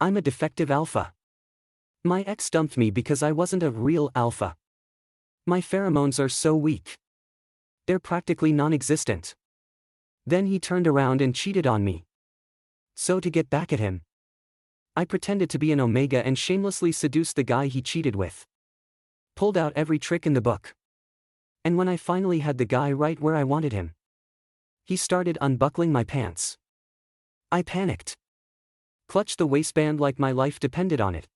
I'm a defective alpha. My ex dumped me because I wasn't a real alpha. My pheromones are so weak. They're practically non-existent. Then he turned around and cheated on me. So to get back at him, I pretended to be an Omega and shamelessly seduced the guy he cheated with. Pulled out every trick in the book. And when I finally had the guy right where I wanted him, he started unbuckling my pants. I panicked. Clutched the waistband like my life depended on it.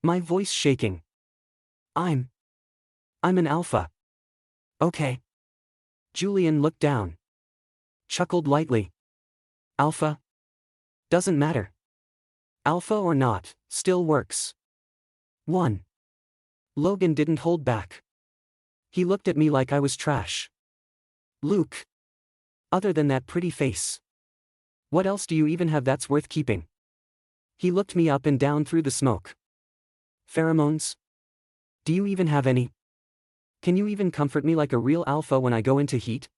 My voice shaking. I'm an alpha. Okay. Julian looked down. Chuckled lightly. Alpha? Doesn't matter. Alpha or not, still works. 1. Logan didn't hold back. He looked at me like I was trash. Luke. Other than that pretty face, what else do you even have that's worth keeping? He looked me up and down through the smoke. Pheromones? Do you even have any? Can you even comfort me like a real alpha when I go into heat?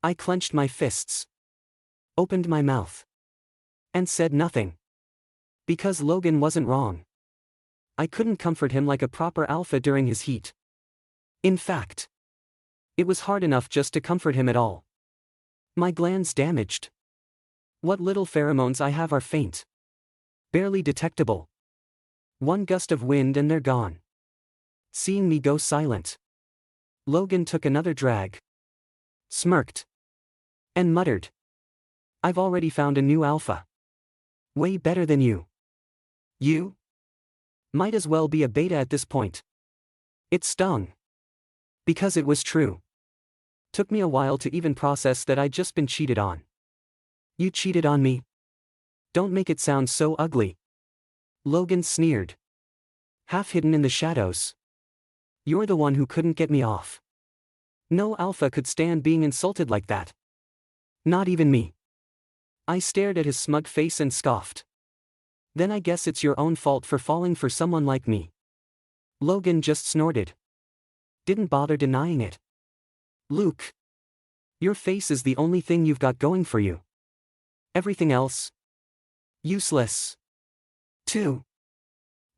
I clenched my fists. Opened my mouth. And said nothing. Because Logan wasn't wrong. I couldn't comfort him like a proper alpha during his heat. In fact, it was hard enough just to comfort him at all. My glands damaged. What little pheromones I have are faint. Barely detectable. One gust of wind and they're gone. Seeing me go silent, Logan took another drag. Smirked. And muttered. I've already found a new alpha. Way better than you. You? Might as well be a beta at this point. It stung. Because it was true. Took me a while to even process that I'd just been cheated on. You cheated on me? Don't make it sound so ugly. Logan sneered. Half hidden in the shadows. You're the one who couldn't get me off. No alpha could stand being insulted like that. Not even me. I stared at his smug face and scoffed. Then I guess it's your own fault for falling for someone like me. Logan just snorted. Didn't bother denying it. Luke. Your face is the only thing you've got going for you. Everything else? Useless. 2.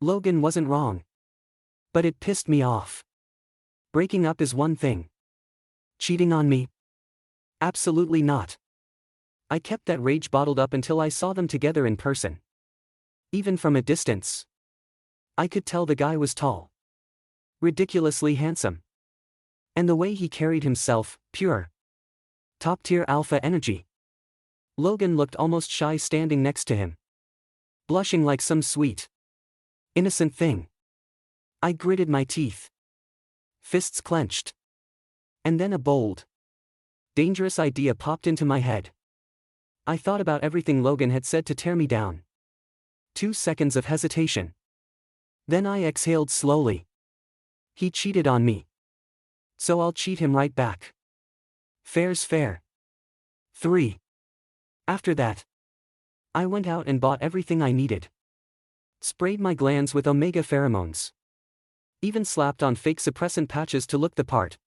Logan wasn't wrong. But it pissed me off. Breaking up is one thing. Cheating on me? Absolutely not. I kept that rage bottled up until I saw them together in person. Even from a distance, I could tell the guy was tall. Ridiculously handsome. And the way he carried himself, pure. Top-tier alpha energy. Logan looked almost shy standing next to him. Blushing like some sweet, innocent thing. I gritted my teeth. Fists clenched. And then a bold, dangerous idea popped into my head. I thought about everything Logan had said to tear me down. 2 seconds of hesitation. Then I exhaled slowly. He cheated on me. So I'll cheat him right back. Fair's fair. 3. After that, I went out and bought everything I needed. Sprayed my glands with Omega pheromones. Even slapped on fake suppressant patches to look the part.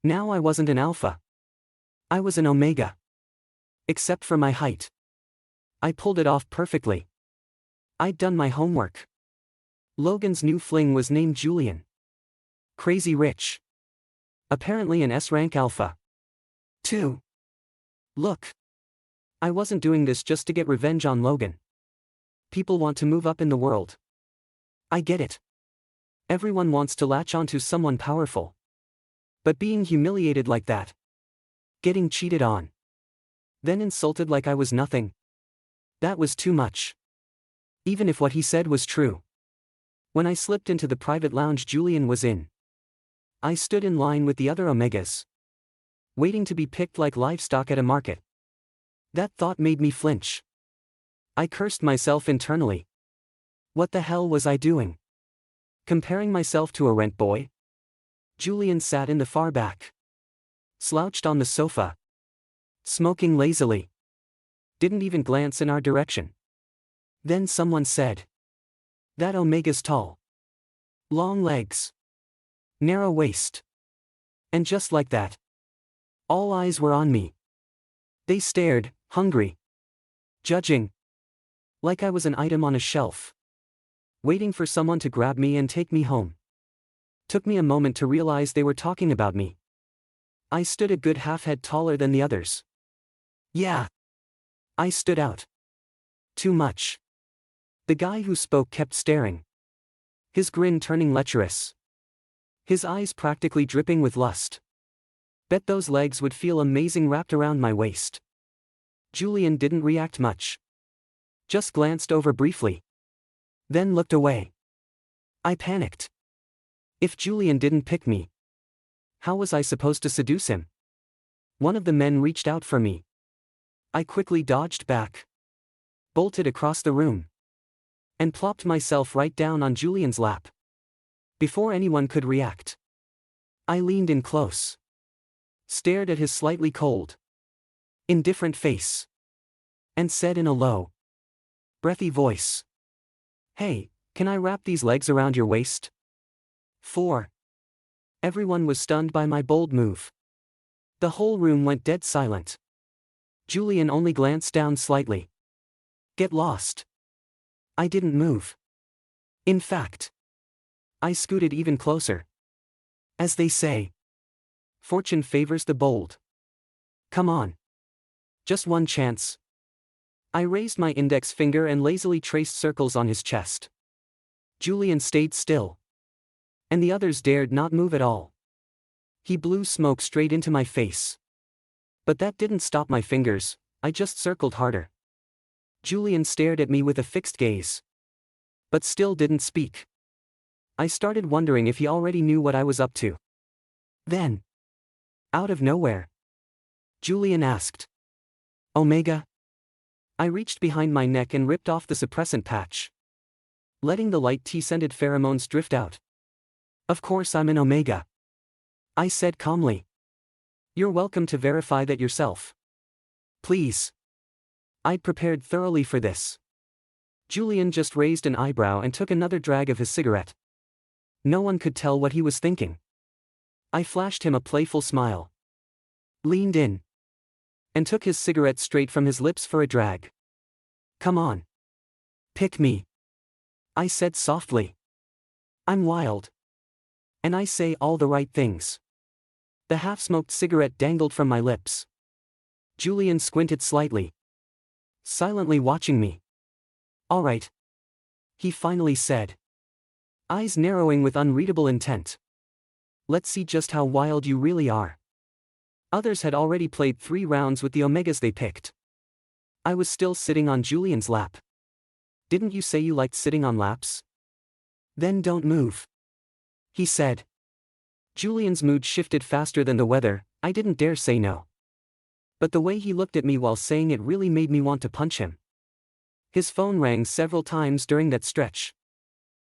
Now I wasn't an alpha. I was an Omega. Except for my height. I pulled it off perfectly. I'd done my homework. Logan's new fling was named Julian. Crazy rich. Apparently an S-rank alpha. 2. Look. I wasn't doing this just to get revenge on Logan. People want to move up in the world. I get it. Everyone wants to latch onto someone powerful. But being humiliated like that. Getting cheated on. Then insulted like I was nothing. That was too much. Even if what he said was true. When I slipped into the private lounge Julian was in, I stood in line with the other Omegas. Waiting to be picked like livestock at a market. That thought made me flinch. I cursed myself internally. What the hell was I doing? Comparing myself to a rent boy? Julian sat in the far back. Slouched on the sofa. Smoking lazily. Didn't even glance in our direction. Then someone said. That Omega's tall. Long legs. Narrow waist. And just like that, all eyes were on me. They stared, hungry. Judging. Like I was an item on a shelf, waiting for someone to grab me and take me home. Took me a moment to realize they were talking about me. I stood a good half head taller than the others. Yeah. I stood out. Too much. The guy who spoke kept staring, his grin turning lecherous, his eyes practically dripping with lust. Bet those legs would feel amazing wrapped around my waist. Julian didn't react much. Just glanced over briefly. Then looked away. I panicked. If Julian didn't pick me, how was I supposed to seduce him? One of the men reached out for me. I quickly dodged back, bolted across the room, and plopped myself right down on Julian's lap. Before anyone could react, I leaned in close, stared at his slightly cold, indifferent face, and said in a low, breathy voice, "Hey, can I wrap these legs around your waist?" 4. Everyone was stunned by my bold move. The whole room went dead silent. Julian only glanced down slightly. Get lost. I didn't move. In fact, I scooted even closer. As they say, fortune favors the bold. Come on. Just one chance. I raised my index finger and lazily traced circles on his chest. Julian stayed still, and the others dared not move at all. He blew smoke straight into my face. But that didn't stop my fingers, I just circled harder. Julian stared at me with a fixed gaze, but still didn't speak. I started wondering if he already knew what I was up to. Then, out of nowhere, Julian asked, "Omega?" I reached behind my neck and ripped off the suppressant patch, letting the light tea-scented pheromones drift out. "Of course I'm an Omega," I said calmly. "You're welcome to verify that yourself. Please." I'd prepared thoroughly for this. Julian just raised an eyebrow and took another drag of his cigarette. No one could tell what he was thinking. I flashed him a playful smile, leaned in, and took his cigarette straight from his lips for a drag. "Come on. Pick me," I said softly. "I'm wild. And I say all the right things." The half-smoked cigarette dangled from my lips. Julian squinted slightly, silently watching me. "All right," he finally said, eyes narrowing with unreadable intent. "Let's see just how wild you really are." Others had already played 3 rounds with the Omegas they picked. I was still sitting on Julian's lap. "Didn't you say you liked sitting on laps? Then don't move," he said. Julian's mood shifted faster than the weather. I didn't dare say no. But the way he looked at me while saying it really made me want to punch him. His phone rang several times during that stretch.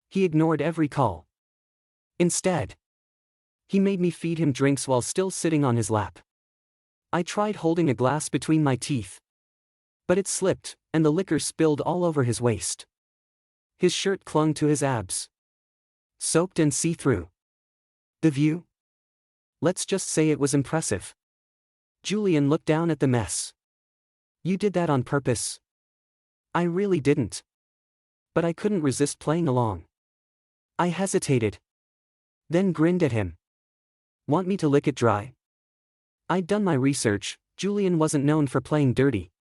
He ignored every call. Instead, he made me feed him drinks while still sitting on his lap. I tried holding a glass between my teeth, but it slipped, and the liquor spilled all over his waist. His shirt clung to his abs, soaked and see-through. The view? Let's just say it was impressive. Julian looked down at the mess. "You did that on purpose?" "I really didn't. But I couldn't resist playing along." I hesitated, then grinned at him. "Want me to lick it dry?" I'd done my research. Julian wasn't known for playing dirty,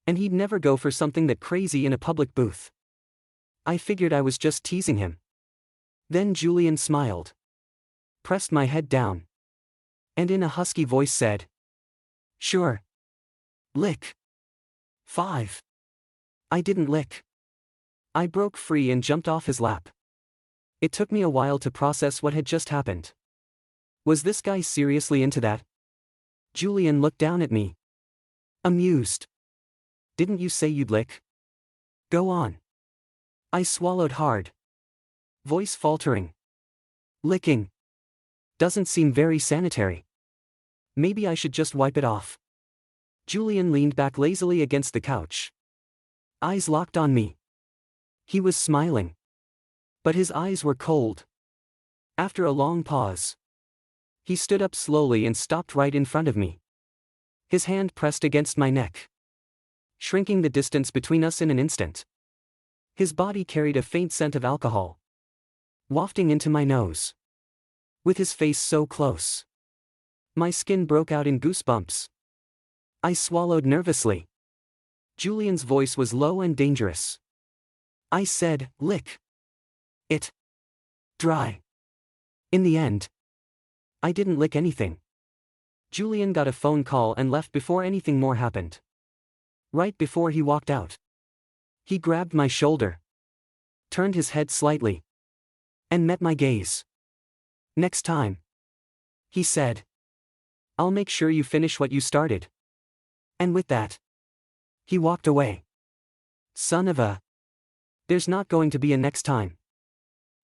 and he'd never go for something that crazy in a public booth. I figured I was just teasing him. Then Julian smiled, pressed my head down, and in a husky voice said, "Sure. Lick." 5. I didn't lick. I broke free and jumped off his lap. It took me a while to process what had just happened. Was this guy seriously into that? Julian looked down at me, amused. "Didn't you say you'd lick? Go on." I swallowed hard, voice faltering. "Licking doesn't seem very sanitary. Maybe I should just wipe it off." Julian leaned back lazily against the couch, eyes locked on me. He was smiling, but his eyes were cold. After a long pause, he stood up slowly and stopped right in front of me. His hand pressed against my neck. shrinking the distance between us in an instant. His body carried a faint scent of alcohol, wafting into my nose. With his face so close, my skin broke out in goosebumps. I swallowed nervously. Julian's voice was low and dangerous. I said, "Lick it dry." In the end, I didn't lick anything. Julian got a phone call and left before anything more happened. Right before he walked out, he grabbed my shoulder, turned his head slightly, and met my gaze. "Next time," he said, "I'll make sure you finish what you started." And with that, he walked away. Son of a... There's not going to be a next time.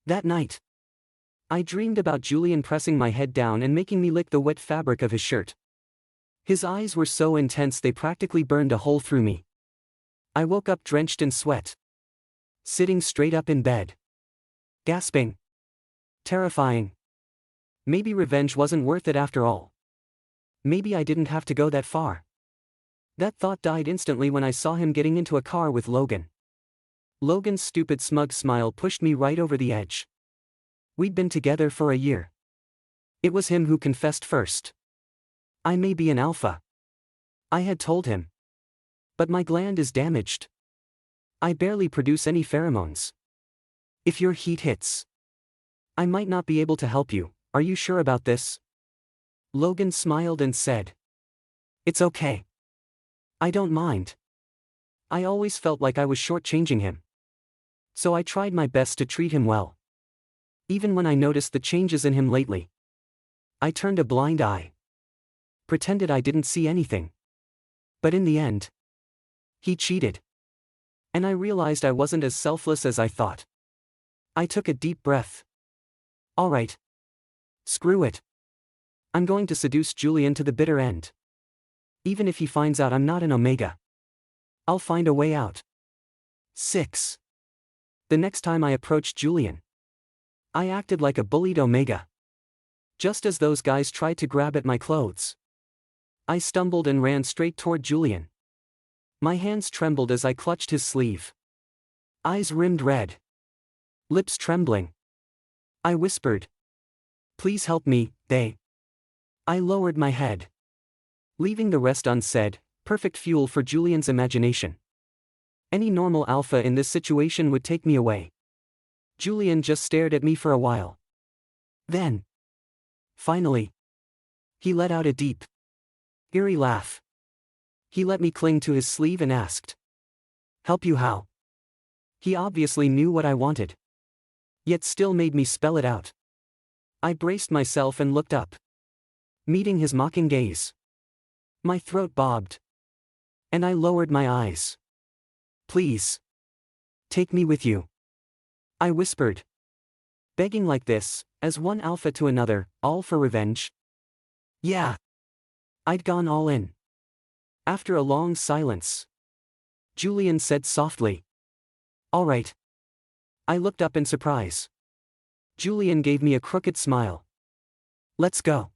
That night, I dreamed about Julian pressing my head down and making me lick the wet fabric of his shirt. His eyes were so intense they practically burned a hole through me. I woke up drenched in sweat, sitting straight up in bed, gasping. Terrifying. Maybe revenge wasn't worth it after all. Maybe I didn't have to go that far. That thought died instantly when I saw him getting into a car with Logan. Logan's stupid smug smile pushed me right over the edge. We'd been together for a year. It was him who confessed first. "I may be an alpha," I had told him, "but my gland is damaged. I barely produce any pheromones. If your heat hits, I might not be able to help you. Are you sure about this?" Logan smiled and said, "It's okay. I don't mind." I always felt like I was shortchanging him, so I tried my best to treat him well. Even when I noticed the changes in him lately, I turned a blind eye, pretended I didn't see anything. But in the end, he cheated. And I realized I wasn't as selfless as I thought. I took a deep breath. All right. Screw it. I'm going to seduce Julian to the bitter end. Even if he finds out I'm not an Omega, I'll find a way out. 6. The next time I approached Julian, I acted like a bullied Omega. Just as those guys tried to grab at my clothes, I stumbled and ran straight toward Julian. My hands trembled as I clutched his sleeve. Eyes rimmed red, lips trembling. I whispered, "Please help me, they." I lowered my head, leaving the rest unsaid, perfect fuel for Julian's imagination. Any normal alpha in this situation would take me away. Julian just stared at me for a while. Then, finally, he let out a deep, eerie laugh. He let me cling to his sleeve and asked, "Help you how?" He obviously knew what I wanted, yet still made me spell it out. I braced myself and looked up, meeting his mocking gaze. My throat bobbed, and I lowered my eyes. "Please, take me with you," I whispered. Begging like this, as one alpha to another, all for revenge? Yeah. I'd gone all in. After a long silence, Julian said softly, "All right." I looked up in surprise. Julian gave me a crooked smile. "Let's go."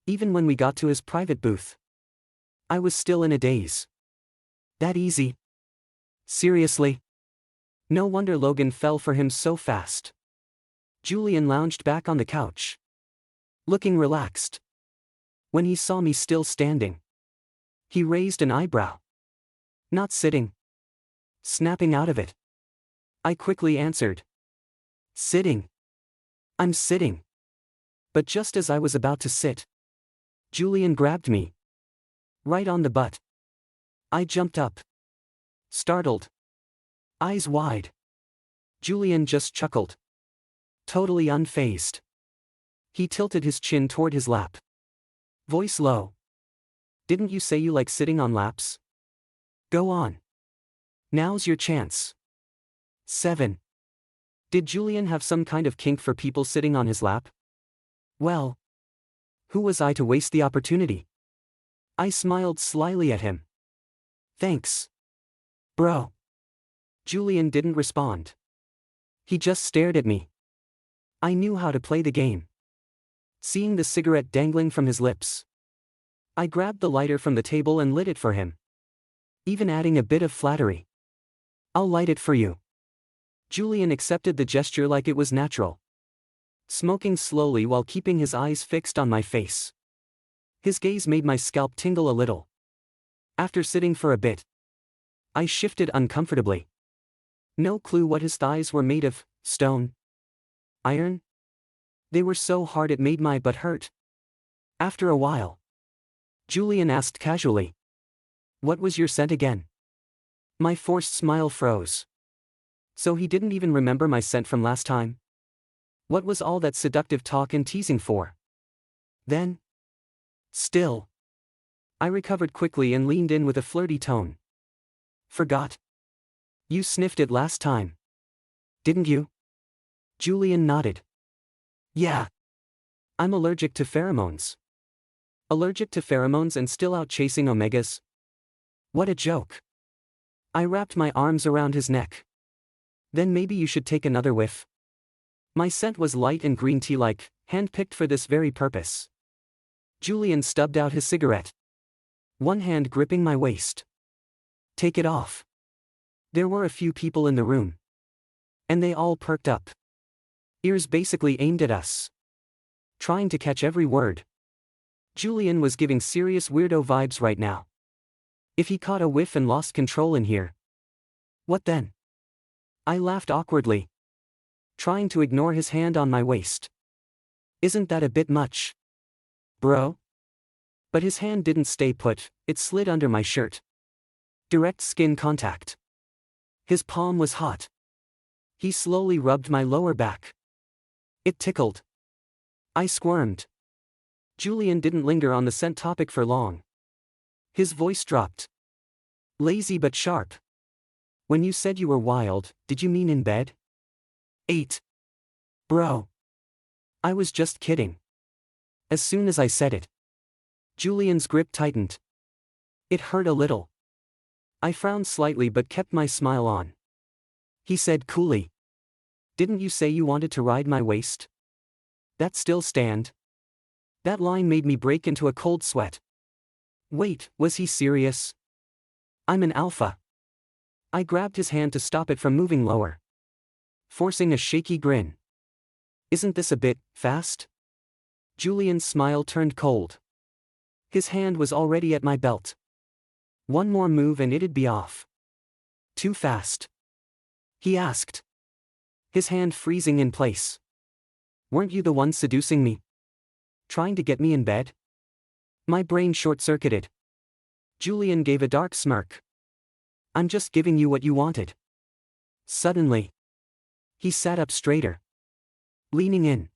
Even when we got to his private booth, I was still in a daze. That easy? Seriously? No wonder Logan fell for him so fast. Julian lounged back on the couch, looking relaxed. When he saw me still standing, he raised an eyebrow. "Not sitting?" Snapping out of it, I quickly answered, "Sitting. I'm sitting." But just as I was about to sit, Julian grabbed me, right on the butt. I jumped up, startled, eyes wide. Julian just chuckled, totally unfazed. He tilted his chin toward his lap, voice low. "Didn't you say you like sitting on laps? Go on. Now's your chance." 7. Did Julian have some kind of kink for people sitting on his lap? Well, who was I to waste the opportunity? I smiled slyly at him. "Thanks, bro." Julian didn't respond. He just stared at me. I knew how to play the game. Seeing the cigarette dangling from his lips, I grabbed the lighter from the table and lit it for him. Even adding a bit of flattery. I'll light it for you. Julian accepted the gesture like it was natural. Smoking slowly while keeping his eyes fixed on my face. His gaze made my scalp tingle a little. After sitting for a bit, I shifted uncomfortably. No clue what his thighs were made of: stone? Iron? They were so hard it made my butt hurt. After a while, Julian asked casually, "What was your scent again?" My forced smile froze. So he didn't even remember my scent from last time? What was all that seductive talk and teasing for? Then, still, I recovered quickly and leaned in with a flirty tone. "Forgot? You sniffed it last time, didn't you?" Julian nodded. "Yeah. I'm allergic to pheromones." Allergic to pheromones and still out chasing omegas? What a joke. I wrapped my arms around his neck. "Then maybe you should take another whiff." My scent was light and green tea-like, hand-picked for this very purpose. Julian stubbed out his cigarette, one hand gripping my waist. "Take it off." There were a few people in the room, and they all perked up. Ears basically aimed at us, trying to catch every word. Julian was giving serious weirdo vibes right now. If he caught a whiff and lost control in here, what then? I laughed awkwardly, trying to ignore his hand on my waist. "Isn't that a bit much, bro?" But his hand didn't stay put, it slid under my shirt. Direct skin contact. His palm was hot. He slowly rubbed my lower back. It tickled. I squirmed. Julian didn't linger on the scent topic for long. His voice dropped. Lazy but sharp. "When you said you were wild, did you mean in bed?" 8. Bro. I was just kidding. As soon as I said it, Julian's grip tightened. It hurt a little. I frowned slightly but kept my smile on. He said coolly, "Didn't you say you wanted to ride my waist?" That still stand? That line made me break into a cold sweat. Wait, was he serious? I'm an alpha. I grabbed his hand to stop it from moving lower, forcing a shaky grin. "Isn't this a bit fast?" Julian's smile turned cold. His hand was already at my belt. One more move and it'd be off. "Too fast?" he asked, his hand freezing in place. "Weren't you the one seducing me? Trying to get me in bed?" My brain short-circuited. Julian gave a dark smirk. "I'm just giving you what you wanted." Suddenly, he sat up straighter, leaning in.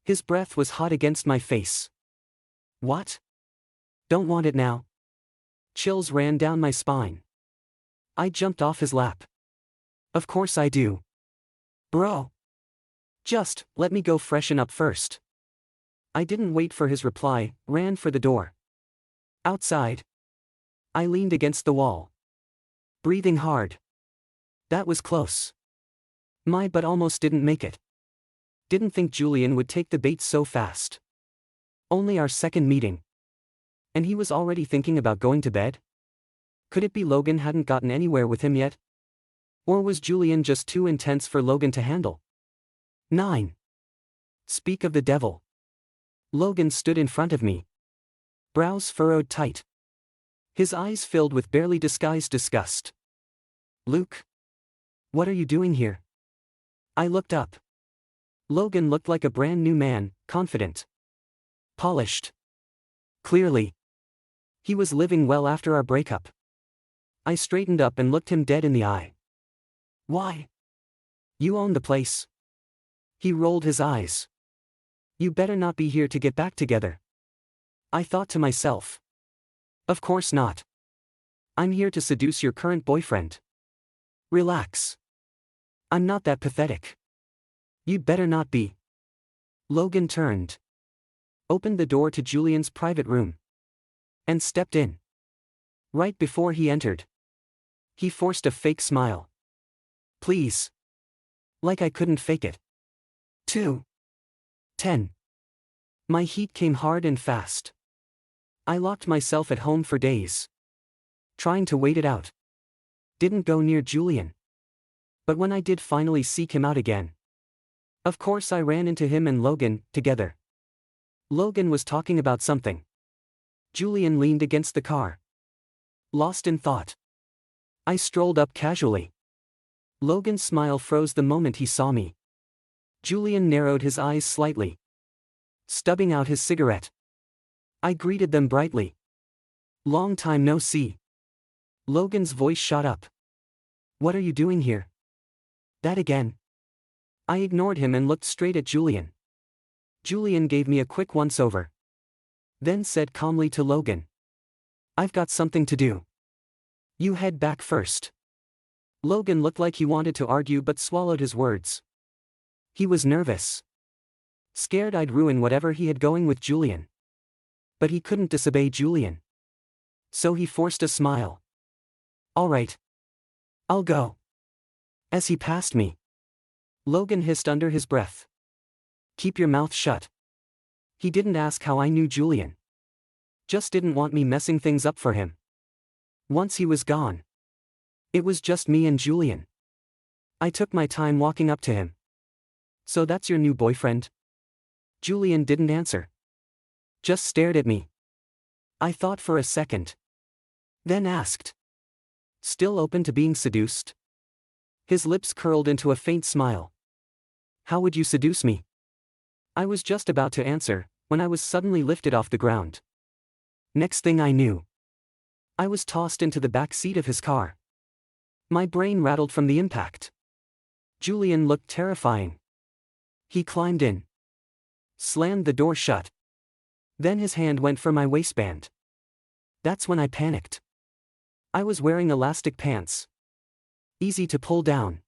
His breath was hot against my face. "What? Don't want it now?" Chills ran down my spine. I jumped off his lap. "Of course I do. Bro. Just, let me go freshen up first." I didn't wait for his reply, ran for the door. Outside, I leaned against the wall, breathing hard. That was close. My butt almost didn't make it. Didn't think Julian would take the bait so fast. Only our second meeting, and he was already thinking about going to bed? Could it be Logan hadn't gotten anywhere with him yet? Or was Julian just too intense for Logan to handle? 9. Speak of the devil. Logan stood in front of me, brows furrowed tight. His eyes filled with barely disguised disgust. "Luke? What are you doing here?" I looked up. Logan looked like a brand new man, confident, polished. Clearly, he was living well after our breakup. I straightened up and looked him dead in the eye. "Why? You own the place." He rolled his eyes. "You better not be here to get back together." I thought to myself, of course not. I'm here to seduce your current boyfriend. Relax. I'm not that pathetic. You better not be. Logan turned, opened the door to Julian's private room, and stepped in. Right before he entered, he forced a fake smile. "Please." Like I couldn't fake it. 2. 10. My heat came hard and fast. I locked myself at home for days. trying to wait it out. Didn't go near Julian. But when I did finally seek him out again, of course I ran into him and Logan, together. Logan was talking about something. Julian leaned against the car, lost in thought. I strolled up casually. Logan's smile froze the moment he saw me. Julian narrowed his eyes slightly, stubbing out his cigarette. I greeted them brightly. Long time no see. Logan's voice shot up. What are you doing here? That again? I ignored him and looked straight at Julian. Julian gave me a quick once-over, then said calmly to Logan, I've got something to do. You head back first. Logan looked like he wanted to argue but swallowed his words. He was nervous, scared I'd ruin whatever he had going with Julian. But he couldn't disobey Julian, so he forced a smile. All right. I'll go. As he passed me, Logan hissed under his breath, keep your mouth shut. He didn't ask how I knew Julian. Just didn't want me messing things up for him. Once he was gone, it was just me and Julian. I took my time walking up to him. So that's your new boyfriend? Julian didn't answer, just stared at me. I thought for a second, then asked, still open to being seduced? His lips curled into a faint smile. How would you seduce me? I was just about to answer, when I was suddenly lifted off the ground. Next thing I knew, I was tossed into the back seat of his car. My brain rattled from the impact. Julian looked terrifying. He climbed in, slammed the door shut. Then his hand went for my waistband. That's when I panicked. I was wearing elastic pants, easy to pull down.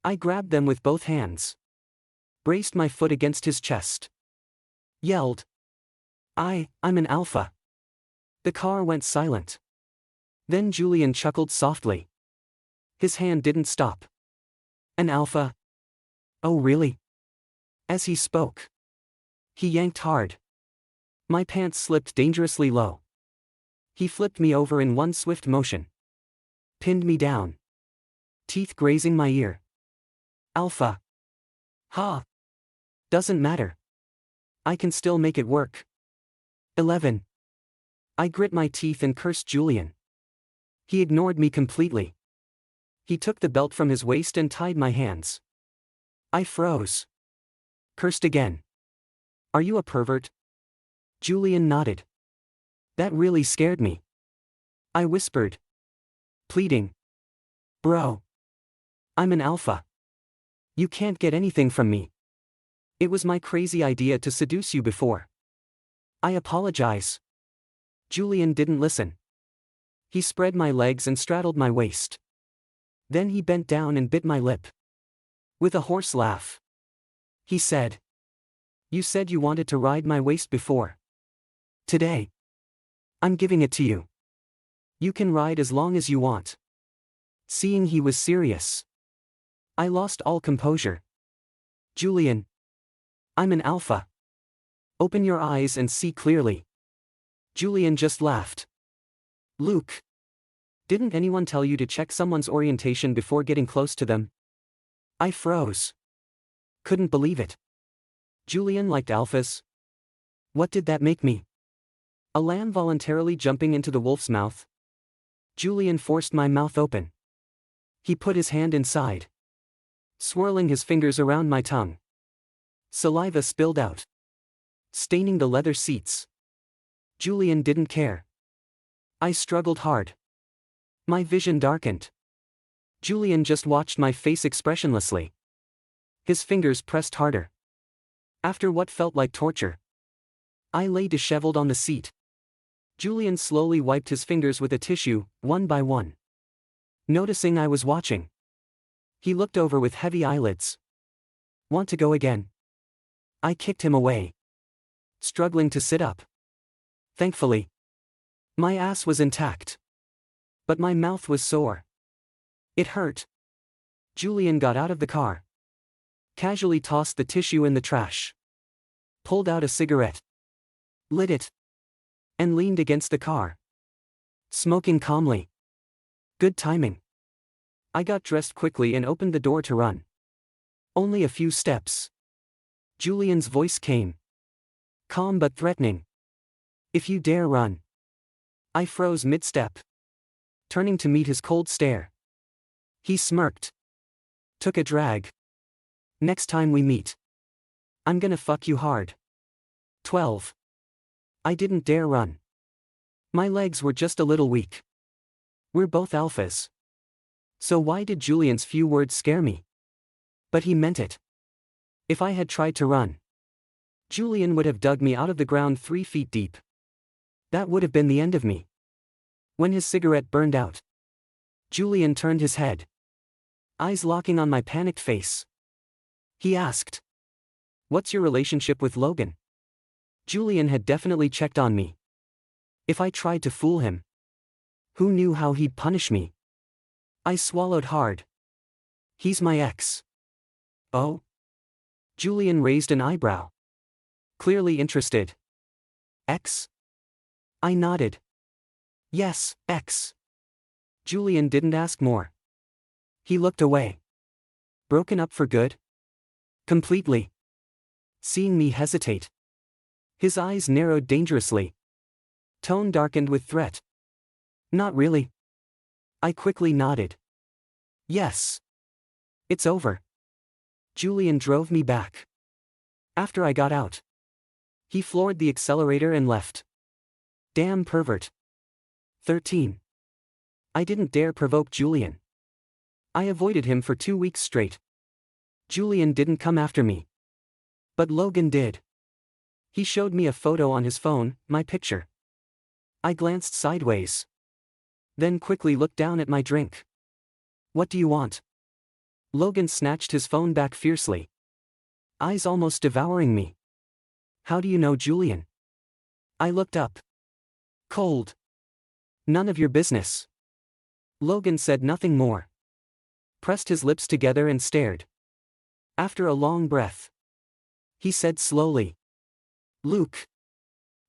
I grabbed them with both hands, braced my foot against his chest, yelled, I'm an alpha. The car went silent. Then Julian chuckled softly. His hand didn't stop. An alpha? Oh really? As he spoke, he yanked hard. My pants slipped dangerously low. He flipped me over in one swift motion, pinned me down, teeth grazing my ear. Alpha. Ha. Doesn't matter. I can still make it work. 11. I grit my teeth and cursed Julian. He ignored me completely. He took the belt from his waist and tied my hands. I froze. Cursed again. Are you a pervert? Julian nodded. That really scared me. I whispered, pleading, Bro. I'm an alpha. You can't get anything from me. It was my crazy idea to seduce you before. I apologize. Julian didn't listen. He spread my legs and straddled my waist. Then he bent down and bit my lip. With a hoarse laugh, he said, You said you wanted to ride my waist before. Today, I'm giving it to you. You can ride as long as you want. Seeing he was serious, I lost all composure. Julian, I'm an alpha. Open your eyes and see clearly. Julian just laughed. Luke, didn't anyone tell you to check someone's orientation before getting close to them? I froze. Couldn't believe it. Julian liked alphas. What did that make me? A lamb voluntarily jumping into the wolf's mouth? Julian forced my mouth open. He put his hand inside, swirling his fingers around my tongue. Saliva spilled out, staining the leather seats. Julian didn't care. I struggled hard. My vision darkened. Julian just watched my face expressionlessly. His fingers pressed harder. After what felt like torture, I lay disheveled on the seat. Julian slowly wiped his fingers with a tissue, one by one. Noticing I was watching, he looked over with heavy eyelids. Want to go again? I kicked him away, struggling to sit up. Thankfully, my ass was intact, but my mouth was sore. It hurt. Julian got out of the car, casually tossed the tissue in the trash, pulled out a cigarette, lit it, and leaned against the car. Smoking calmly. Good timing. I got dressed quickly and opened the door to run. Only a few steps. Julian's voice came. Calm but threatening. If you dare run. I froze mid-step. Turning to meet his cold stare. He smirked. Took a drag. Next time we meet. I'm gonna fuck you hard. 12. I didn't dare run. My legs were just a little weak. We're both alphas. So why did Julian's few words scare me? But he meant it. If I had tried to run, Julian would have dug me out of the ground 3 feet deep. That would have been the end of me. When his cigarette burned out, Julian turned his head. Eyes locking on my panicked face. He asked, "What's your relationship with Logan?" Julian had definitely checked on me. If I tried to fool him, who knew how he'd punish me? I swallowed hard. He's my ex. Oh? Julian raised an eyebrow. Clearly interested. Ex? I nodded. Yes, ex. Julian didn't ask more. He looked away. Broken up for good? Completely. Seeing me hesitate, his eyes narrowed dangerously. Tone darkened with threat. Not really. I quickly nodded. Yes. It's over. Julian drove me back. After I got out, he floored the accelerator and left. Damn pervert. 13. I didn't dare provoke Julian. I avoided him for 2 weeks straight. Julian didn't come after me. But Logan did. He showed me a photo on his phone, my picture. I glanced sideways. Then quickly looked down at my drink. What do you want? Logan snatched his phone back fiercely. Eyes almost devouring me. How do you know Julian? I looked up. Cold. None of your business. Logan said nothing more. Pressed his lips together and stared. After a long breath, he said slowly, Luke.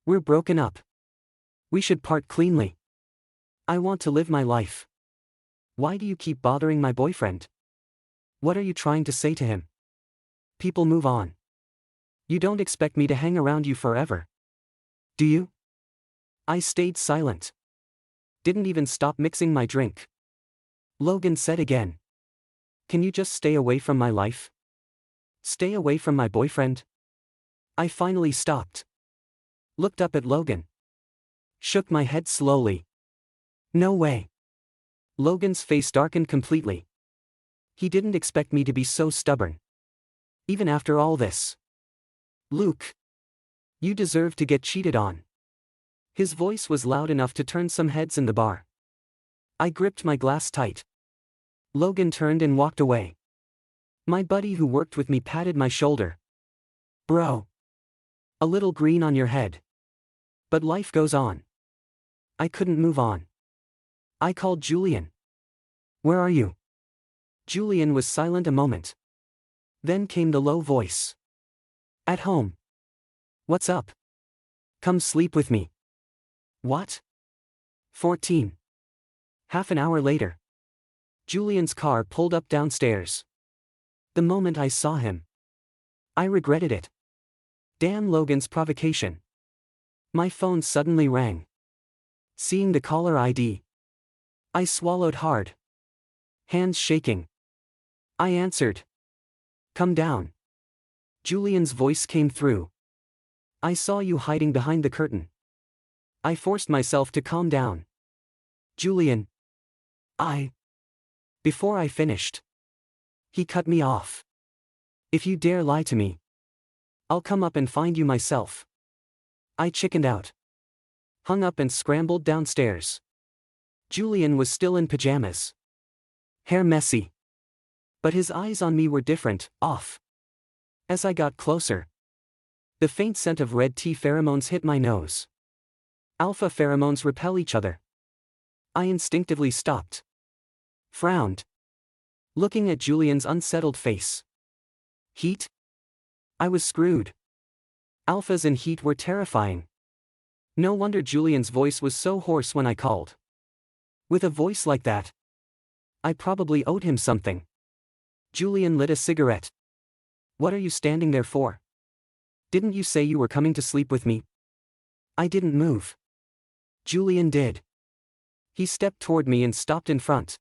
We're broken up. We should part cleanly. I want to live my life. Why do you keep bothering my boyfriend? What are you trying to say to him? People move on. You don't expect me to hang around you forever. Do you? I stayed silent. Didn't even stop mixing my drink. Logan said again. Can you just stay away from my life? Stay away from my boyfriend? I finally stopped. Looked up at Logan. Shook my head slowly. No way. Logan's face darkened completely. He didn't expect me to be so stubborn. Even after all this. Luke. You deserve to get cheated on. His voice was loud enough to turn some heads in the bar. I gripped my glass tight. Logan turned and walked away. My buddy who worked with me patted my shoulder. Bro. A little green on your head. But life goes on. I couldn't move on. I called Julian. Where are you? Julian was silent a moment. Then came the low voice. At home. What's up? Come sleep with me. What? 14. Half an hour later. Julian's car pulled up downstairs. The moment I saw him, I regretted it. Damn Logan's provocation. My phone suddenly rang. Seeing the caller ID, I swallowed hard. Hands shaking. I answered. Come down. Julian's voice came through. I saw you hiding behind the curtain. I forced myself to calm down. Julian. Before I finished, he cut me off. If you dare lie to me, I'll come up and find you myself. I chickened out. Hung up and scrambled downstairs. Julian was still in pajamas. Hair messy. But his eyes on me were different, off. As I got closer, the faint scent of red tea pheromones hit my nose. Alpha pheromones repel each other. I instinctively stopped. Frowned. Looking at Julian's unsettled face. Heat? I was screwed. Alphas and heat were terrifying. No wonder Julian's voice was so hoarse when I called. With a voice like that, I probably owed him something. Julian lit a cigarette. What are you standing there for? Didn't you say you were coming to sleep with me? I didn't move. Julian did. He stepped toward me and stopped in front.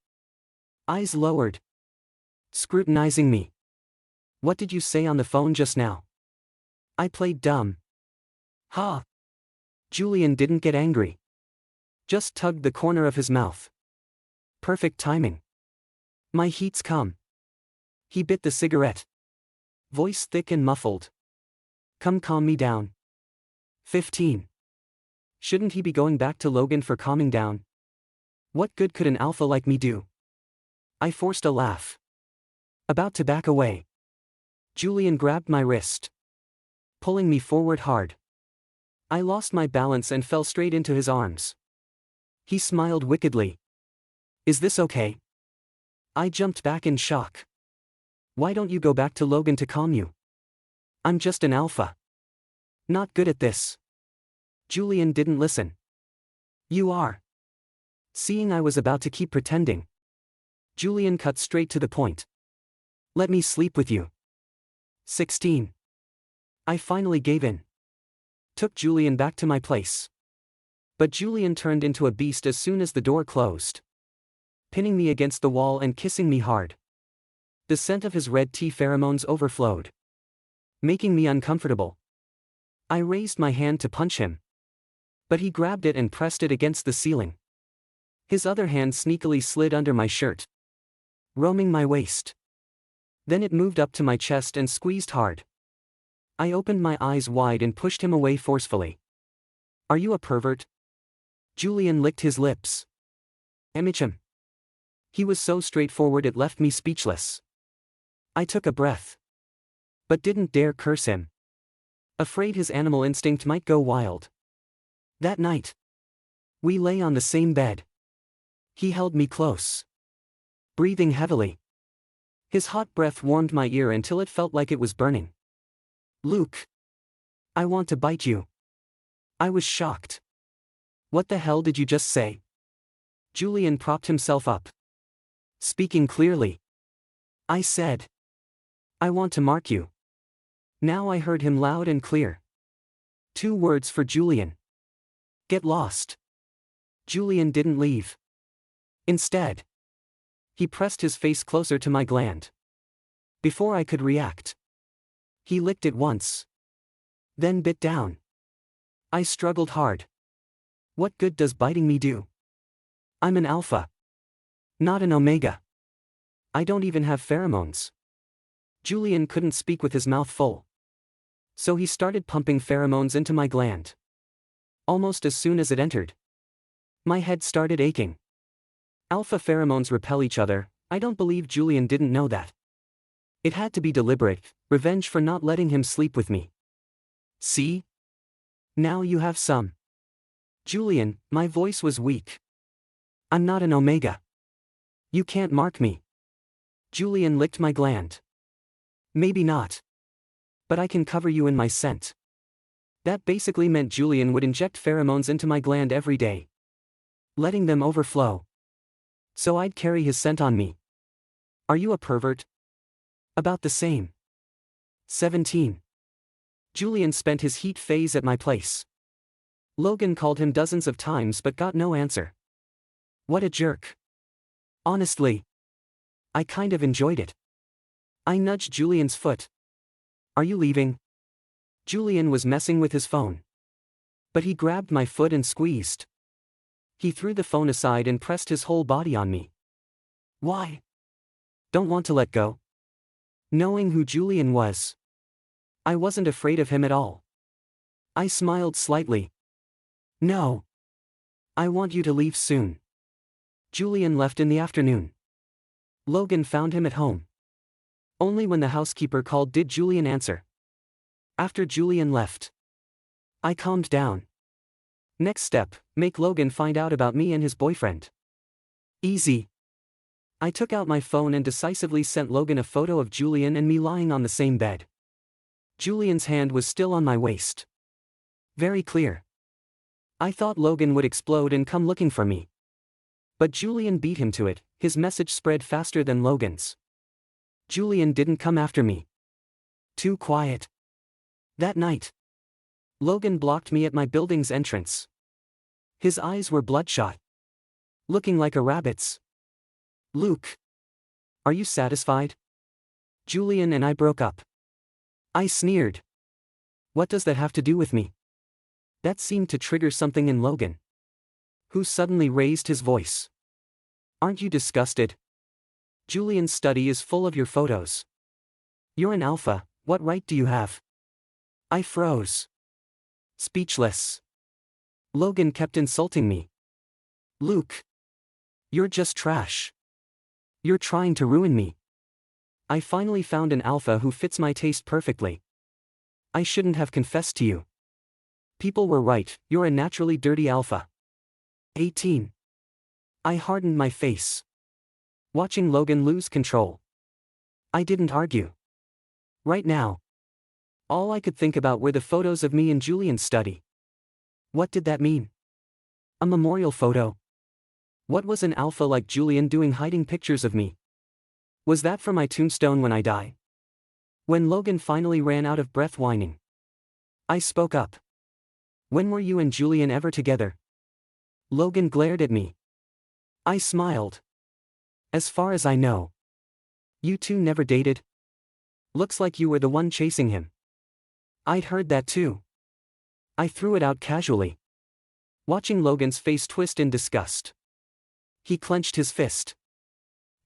Eyes lowered. Scrutinizing me. What did you say on the phone just now? I played dumb. Ha! Julian didn't get angry. Just tugged the corner of his mouth. Perfect timing. My heat's come. He bit the cigarette. Voice thick and muffled. Come calm me down. 15. Shouldn't he be going back to Logan for calming down? What good could an alpha like me do? I forced a laugh. About to back away. Julian grabbed my wrist, pulling me forward hard. I lost my balance and fell straight into his arms. He smiled wickedly. Is this okay? I jumped back in shock. Why don't you go back to Logan to calm you? I'm just an alpha. Not good at this. Julian didn't listen. You are. Seeing I was about to keep pretending, Julian cut straight to the point. Let me sleep with you. 16. I finally gave in. Took Julian back to my place. But Julian turned into a beast as soon as the door closed, pinning me against the wall and kissing me hard. The scent of his red tea pheromones overflowed, making me uncomfortable. I raised my hand to punch him, but he grabbed it and pressed it against the ceiling. His other hand sneakily slid under my shirt, roaming my waist. Then it moved up to my chest and squeezed hard. I opened my eyes wide and pushed him away forcefully. Are you a pervert? Julian licked his lips. Image him. He was so straightforward it left me speechless. I took a breath, but didn't dare curse him, afraid his animal instinct might go wild. That night, we lay on the same bed. He held me close, breathing heavily. His hot breath warmed my ear until it felt like it was burning. Luke, I want to bite you. I was shocked. What the hell did you just say? Julian propped himself up, speaking clearly. I said, I want to mark you. Now I heard him loud and clear. 2 words for Julian. Get lost. Julian didn't leave. Instead, he pressed his face closer to my gland. Before I could react, he licked it once, then bit down. I struggled hard. What good does biting me do? I'm an alpha, not an omega. I don't even have pheromones. Julian couldn't speak with his mouth full, so he started pumping pheromones into my gland. Almost as soon as it entered, my head started aching. Alpha pheromones repel each other. I don't believe Julian didn't know that. It had to be deliberate, revenge for not letting him sleep with me. See? Now you have some. Julian, my voice was weak. I'm not an omega. You can't mark me. Julian licked my gland. Maybe not. But I can cover you in my scent. That basically meant Julian would inject pheromones into my gland every day, letting them overflow, so I'd carry his scent on me. Are you a pervert? About the same. 17. Julian spent his heat phase at my place. Logan called him dozens of times but got no answer. What a jerk. Honestly, I kind of enjoyed it. I nudged Julian's foot. Are you leaving? Julian was messing with his phone, but he grabbed my foot and squeezed. He threw the phone aside and pressed his whole body on me. Why? Don't want to let go? Knowing who Julian was, I wasn't afraid of him at all. I smiled slightly. No. I want you to leave soon. Julian left in the afternoon. Logan found him at home. Only when the housekeeper called did Julian answer. After Julian left, I calmed down. Next step, make Logan find out about me and his boyfriend. Easy. I took out my phone and decisively sent Logan a photo of Julian and me lying on the same bed. Julian's hand was still on my waist. Very clear. I thought Logan would explode and come looking for me. But Julian beat him to it. His message spread faster than Logan's. Julian didn't come after me. Too quiet. That night, Logan blocked me at my building's entrance. His eyes were bloodshot, looking like a rabbit's. Luke, are you satisfied? Julian and I broke up. I sneered. What does that have to do with me? That seemed to trigger something in Logan, who suddenly raised his voice. Aren't you disgusted? Julian's study is full of your photos. You're an alpha, what right do you have? I froze. Speechless. Logan kept insulting me. Luke, you're just trash. You're trying to ruin me. I finally found an alpha who fits my taste perfectly. I shouldn't have confessed to you. People were right, you're a naturally dirty alpha. 18. I hardened my face, watching Logan lose control. I didn't argue. Right now, all I could think about were the photos of me in Julian's study. What did that mean? A memorial photo? What was an alpha like Julian doing hiding pictures of me? Was that for my tombstone when I die? When Logan finally ran out of breath whining, I spoke up. When were you and Julian ever together? Logan glared at me. I smiled. As far as I know, you two never dated. Looks like you were the one chasing him. I'd heard that too. I threw it out casually, watching Logan's face twist in disgust. He clenched his fist.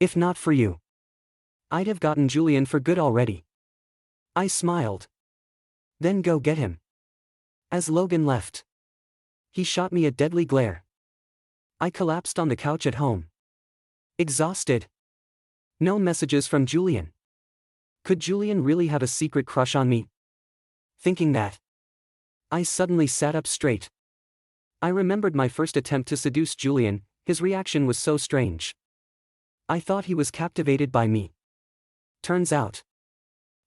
If not for you, I'd have gotten Julian for good already. I smiled. Then go get him. As Logan left, he shot me a deadly glare. I collapsed on the couch at home, exhausted. No messages from Julian. Could Julian really have a secret crush on me? Thinking that, I suddenly sat up straight. I remembered my first attempt to seduce Julian. His reaction was so strange. I thought he was captivated by me. Turns out,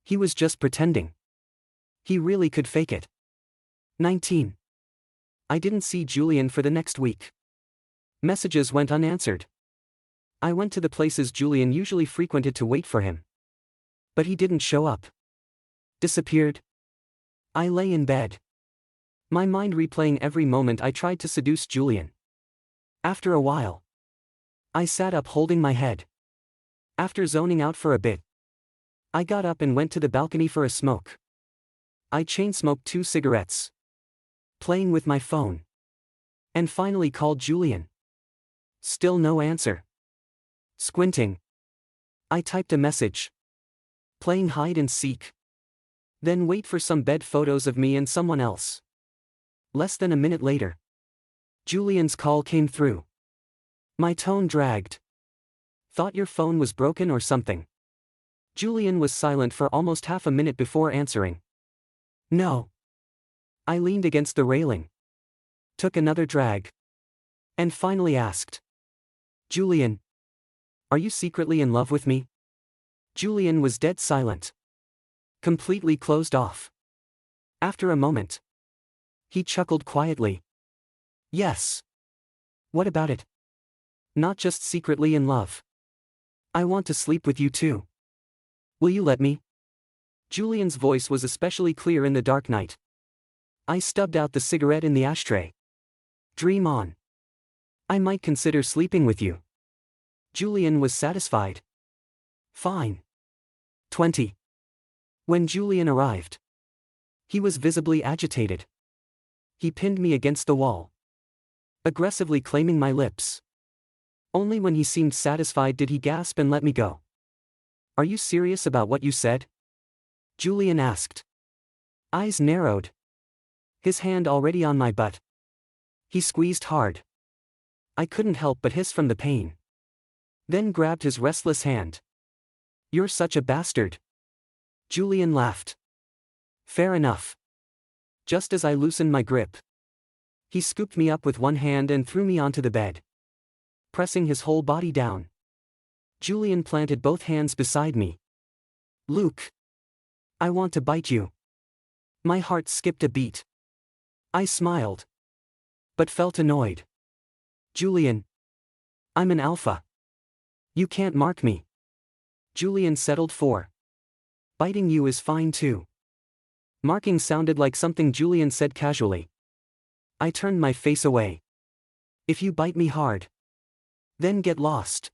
he was just pretending. He really could fake it. 19. I didn't see Julian for the next week. Messages went unanswered. I went to the places Julian usually frequented to wait for him. But he didn't show up. Disappeared. I lay in bed, my mind replaying every moment I tried to seduce Julian. After a while, I sat up holding my head. After zoning out for a bit, I got up and went to the balcony for a smoke. I chain-smoked 2 cigarettes, playing with my phone, and finally called Julian. Still no answer. Squinting, I typed a message, playing hide and seek. Then wait for some bed photos of me and someone else. Less than a minute later, Julian's call came through. My tone dragged. Thought your phone was broken or something. Julian was silent for almost half a minute before answering. No. I leaned against the railing, took another drag, and finally asked, Julian, are you secretly in love with me? Julian was dead silent, completely closed off. After a moment, he chuckled quietly. Yes. What about it? Not just secretly in love. I want to sleep with you too. Will you let me? Julian's voice was especially clear in the dark night. I stubbed out the cigarette in the ashtray. Dream on. I might consider sleeping with you. Julian was satisfied. Fine. 20. When Julian arrived, he was visibly agitated. He pinned me against the wall, aggressively claiming my lips. Only when he seemed satisfied did he gasp and let me go. Are you serious about what you said? Julian asked. Eyes narrowed. His hand already on my butt. He squeezed hard. I couldn't help but hiss from the pain. Then grabbed his restless hand. You're such a bastard. Julian laughed. Fair enough. Just as I loosened my grip, he scooped me up with one hand and threw me onto the bed, pressing his whole body down. Julian planted both hands beside me. Luke, I want to bite you. My heart skipped a beat. I smiled, but felt annoyed. Julian, I'm an alpha. You can't mark me. Julian settled for. Biting you is fine too. Marking sounded like something Julian said casually. I turned my face away. If you bite me hard, then get lost.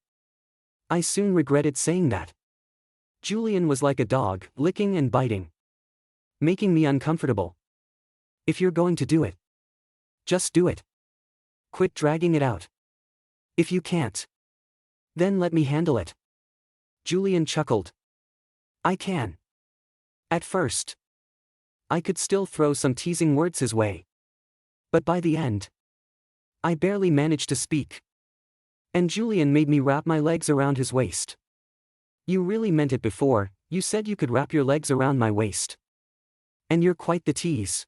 I soon regretted saying that. Julian was like a dog, licking and biting, making me uncomfortable. If you're going to do it, just do it. Quit dragging it out. If you can't, then let me handle it. Julian chuckled. I can. At first, I could still throw some teasing words his way. But by the end, I barely managed to speak. And Julian made me wrap my legs around his waist. You really meant it before, you said you could wrap your legs around my waist. And you're quite the tease.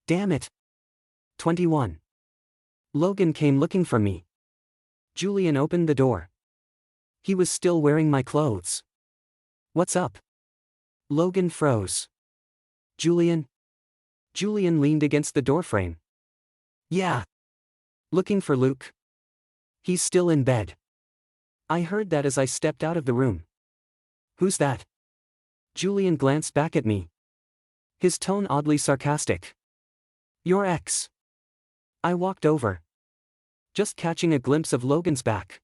Damn it. 21. Logan came looking for me. Julian opened the door. He was still wearing my clothes. What's up? Logan froze. Julian? Julian leaned against the doorframe. Yeah. Looking for Luke? He's still in bed. I heard that as I stepped out of the room. Who's that? Julian glanced back at me. His tone oddly sarcastic. Your ex. I walked over, just catching a glimpse of Logan's back.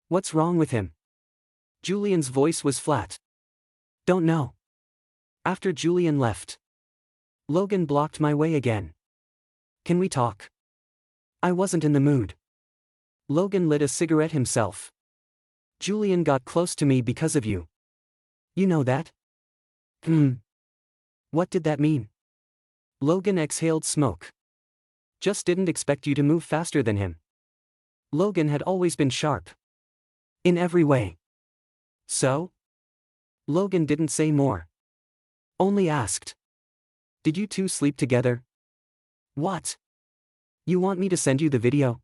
What's wrong with him? Julian's voice was flat. Don't know. After Julian left, Logan blocked my way again. Can we talk? I wasn't in the mood. Logan lit a cigarette himself. Julian got close to me because of you. You know that? What did that mean? Logan exhaled smoke. Just didn't expect you to move faster than him. Logan had always been sharp. In every way. So? Logan didn't say more. Only asked. Did you two sleep together? What? You want me to send you the video?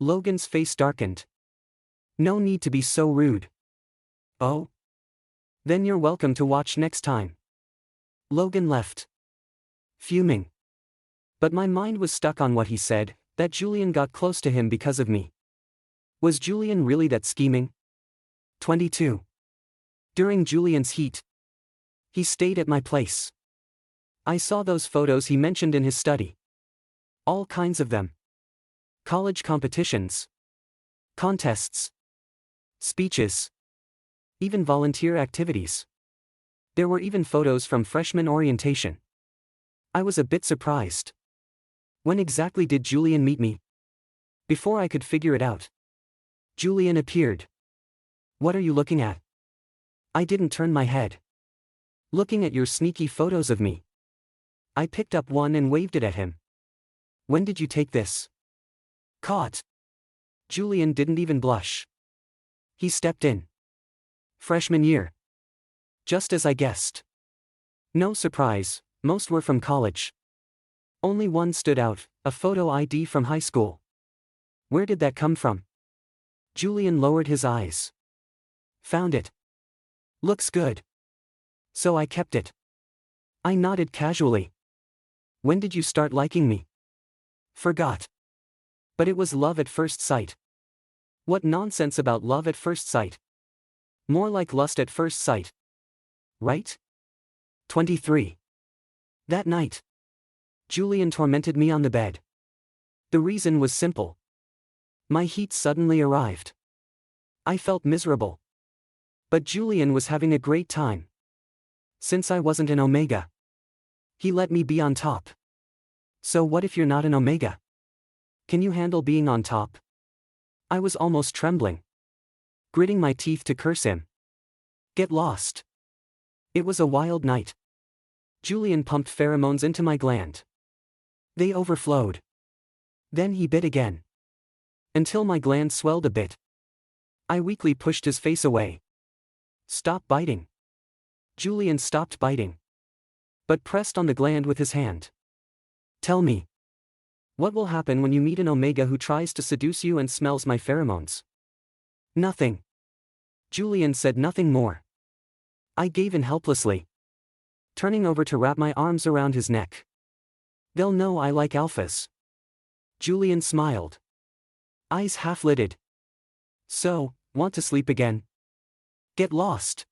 Logan's face darkened. No need to be so rude. Oh? Then you're welcome to watch next time. Logan left. Fuming. But my mind was stuck on what he said, that Julian got close to him because of me. Was Julian really that scheming? 22. During Julian's heat, he stayed at my place. I saw those photos he mentioned in his study. All kinds of them. College competitions. Contests. Speeches. Even volunteer activities. There were even photos from freshman orientation. I was a bit surprised. When exactly did Julian meet me? Before I could figure it out, Julian appeared. What are you looking at? I didn't turn my head. Looking at your sneaky photos of me. I picked up one and waved it at him. When did you take this? Caught. Julian didn't even blush. He stepped in. Freshman year. Just as I guessed. No surprise, most were from college. Only one stood out, a photo ID from high school. Where did that come from? Julian lowered his eyes. Found it. Looks good. So I kept it. I nodded casually. When did you start liking me? Forgot. But it was love at first sight. What nonsense about love at first sight? More like lust at first sight. Right? 23. That night, Julian tormented me on the bed. The reason was simple. My heat suddenly arrived. I felt miserable. But Julian was having a great time. Since I wasn't an Omega, he let me be on top. So what if you're not an Omega? Can you handle being on top? I was almost trembling. Gritting my teeth to curse him. Get lost. It was a wild night. Julian pumped pheromones into my gland. They overflowed. Then he bit again. Until my gland swelled a bit. I weakly pushed his face away. Stop biting. Julian stopped biting. But pressed on the gland with his hand. Tell me. What will happen when you meet an Omega who tries to seduce you and smells my pheromones? Nothing. Julian said nothing more. I gave in helplessly. Turning over to wrap my arms around his neck. They'll know I like alphas. Julian smiled. Eyes half-lidded. So, want to sleep again? Get lost.